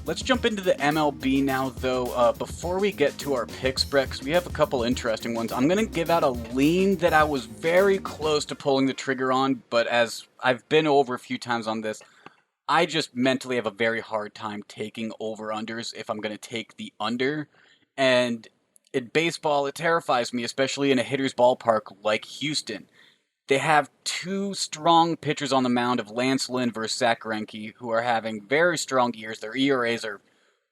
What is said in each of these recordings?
Let's jump into the MLB now, though. Before we get to our picks, Brett, 'cause we have a couple interesting ones. I'm going to give out a lean that I was very close to pulling the trigger on, but as I've been over a few times on this, I just mentally have a very hard time taking over-unders if I'm going to take the under. And in baseball, it terrifies me, especially in a hitter's ballpark like Houston. They have two strong pitchers on the mound of Lance Lynn versus Zach Greinke, who are having very strong years. Their ERAs are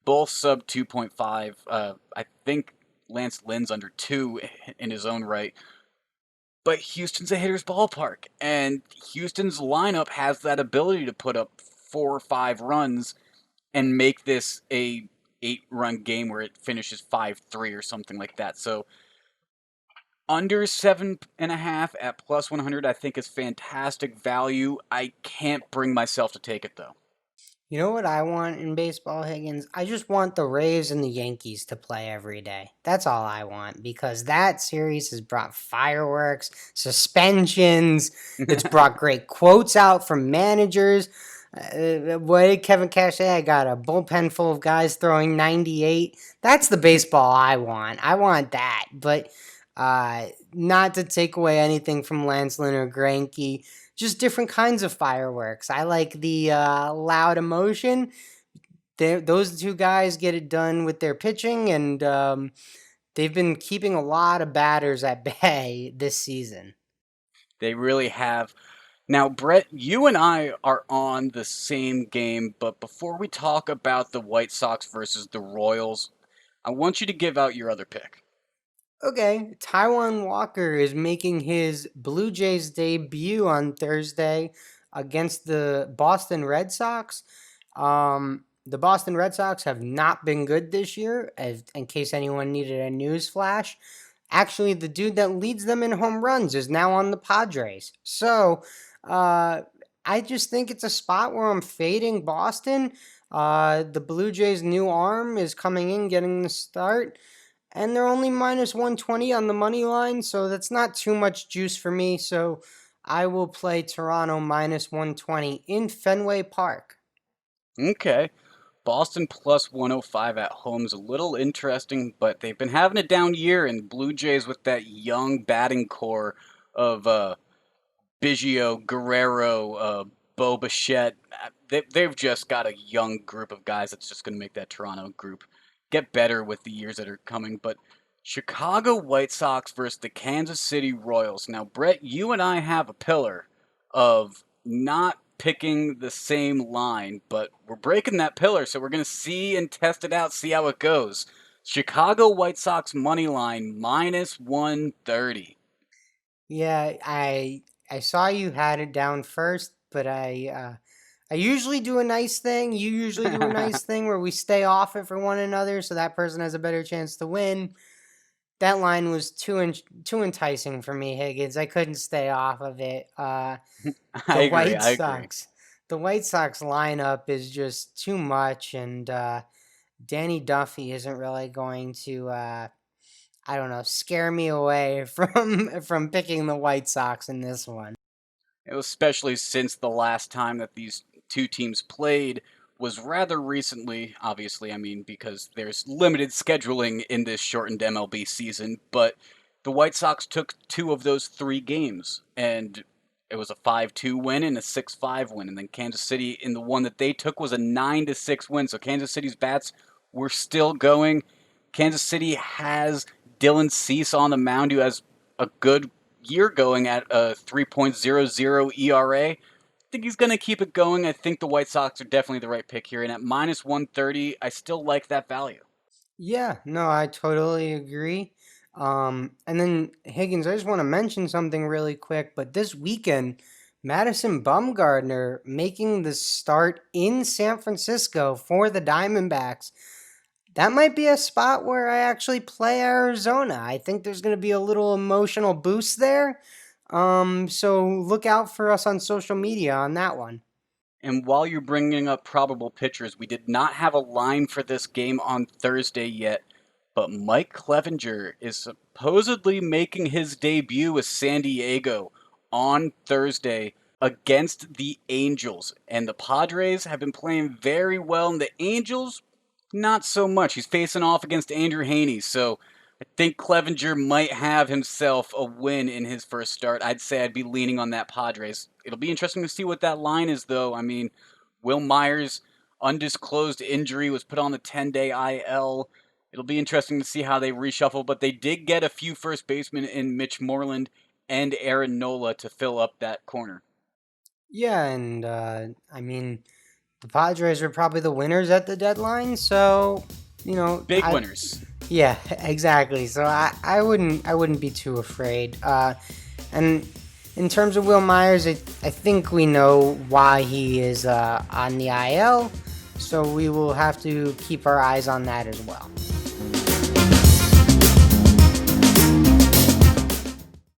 both sub 2.5. I think Lance Lynn's under 2 in his own right. But Houston's a hitter's ballpark, and Houston's lineup has that ability to put up 4 or 5 runs and make this a 8-run game where it finishes 5-3 or something like that. So under 7.5 at plus 100, I think is fantastic value. I can't bring myself to take it though. You know what I want in baseball, Higgins? I just want the Rays and the Yankees to play every day. That's all I want because that series has brought fireworks, suspensions. It's brought great quotes out from managers. What did Kevin Cash say? I got a bullpen full of guys throwing 98. That's the baseball I want. I want that. But not to take away anything from Lance Lynn or Greinke, just different kinds of fireworks. I like the loud emotion. Those two guys get it done with their pitching, and they've been keeping a lot of batters at bay this season. They really have. Now, Brett, you and I are on the same game, but before we talk about the White Sox versus the Royals, I want you to give out your other pick. Okay, Taiwan Walker is making his Blue Jays debut on Thursday against the Boston Red Sox. The Boston Red Sox have not been good this year, in case anyone needed a news flash. Actually, the dude that leads them in home runs is now on the Padres. So, I just think it's a spot where I'm fading Boston. The Blue Jays' new arm is coming in, getting the start. And they're only minus 120 on the money line, so that's not too much juice for me. So I will play Toronto minus 120 in Fenway Park. Okay. Boston plus 105 at home is a little interesting, but they've been having a down year, and Blue Jays with that young batting core of Biggio, Guerrero, Bo Bichette, they've just got a young group of guys that's just going to make that Toronto group get better with the years that are coming. But Chicago White Sox versus the Kansas City Royals. Now, Brett, you and I have a pillar of not picking the same line, but we're breaking that pillar, so we're going to see and test it out, see how it goes. Chicago White Sox money line minus 130. Yeah, I saw you had it down first, but I usually do a nice thing. You usually do a nice thing where we stay off it for one another, so that person has a better chance to win. That line was too enticing for me, Higgins. I couldn't stay off of it. I The agree, White I agree. Sox, the White Sox lineup is just too much, and Danny Duffy isn't really going to, I don't know, scare me away from picking the White Sox in this one. Especially since the last time that these two teams played was rather recently, obviously, I mean, because there's limited scheduling in this shortened MLB season, but the White Sox took 2 of those 3 games, and it was a 5-2 win and a 6-5 win, and then Kansas City in the one that they took was a 9-6 win, so Kansas City's bats were still going. Kansas City has Dylan Cease on the mound, who has a good year going at a 3.00 ERA. I think he's going to keep it going. I think the White Sox are definitely the right pick here. And at minus 130, I still like that value. Yeah, no, I totally agree. And then Higgins, I just want to mention something really quick, but this weekend, Madison Bumgarner making the start in San Francisco for the Diamondbacks. That might be a spot where I actually play Arizona. I think there's going to be a little emotional boost there. So look out for us on social media on that one. And while you're bringing up probable pitchers, we did not have a line for this game on Thursday yet, but Mike Clevenger is supposedly making his debut with San Diego on Thursday against the Angels. And the Padres have been playing very well, and the Angels Not so much. He's facing off against Andrew Haney, so I think Clevenger might have himself a win in his first start. I'd say I'd be leaning on that Padres. It'll be interesting to see what that line is, though. I mean, Will Myers' undisclosed injury was put on the 10-day IL. It'll be interesting to see how they reshuffle, but they did get a few first basemen in Mitch Moreland and Aaron Nola to fill up that corner. Yeah, and I mean, the Padres are probably the winners at the deadline, so Big I winners. yeah, exactly. So I wouldn't be too afraid. And in terms of Will Myers, I think we know why he is on the IL, so we will have to keep our eyes on that as well.